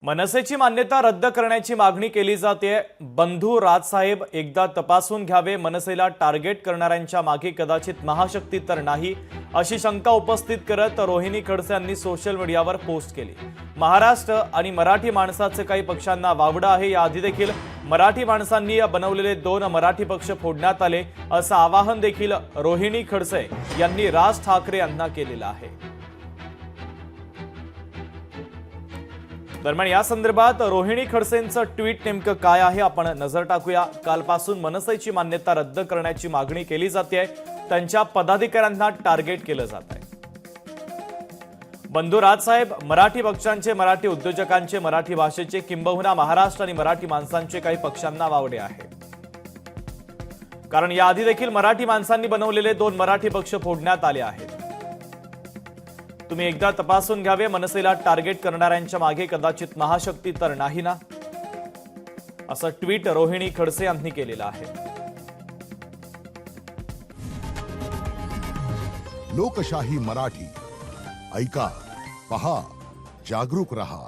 मनसेची मान्यता रद्द करण्याची मागणी केली जाते। बंधू राजसाहेब एकदा तपासून घ्यावे, मनसेला टार्गेट करणाऱ्यांच्या मागे कदाचित महाशक्ती तर नाही, अशी शंका उपस्थित करत रोहिणी खडसे यांनी सोशल मीडियावर पोस्ट केली। महाराष्ट्र आणि मराठी माणसाचे काही पक्षांना वावडं आहे। याआधी देखील मराठी माणसांनी बनवलेले 2 मराठी पक्ष फोडण्यात आले, असं आवाहन देखील रोहिणी खडसे यांनी राज ठाकरे यांना केलेलं आहे। दरम्यान या संदर्भात रोहिणी खडसेंचं ट्विट नेमकं काय आहे आपण नजर टाकूया। कालपासून मनसेची मान्यता रद्द करण्याची मागणी केली जाते, त्यांच्या पदाधिकाऱ्यांना टार्गेट केलं जात आहे। बंधू राजसाहेब मराठी पक्षांचे, मराठी उद्योजकांचे, मराठी भाषेचे किंबहुना महाराष्ट्र आणि मराठी माणसांचे काही पक्षांना वावडे आहे, कारण याआधी देखील मराठी माणसांनी बनवलेले 2 मराठी पक्ष फोडण्यात आले आहेत। तुम्ही एकदा तपासून घ्यावे, मनसेला टार्गेट करणाऱ्यांच्या मागे कदाचित महाशक्ती तर नाही ना, असं ट्विट रोहिणी खडसे यांनी केलेलं आहे। लोकशाही मराठी ऐका, पहा, जागरूक रहा।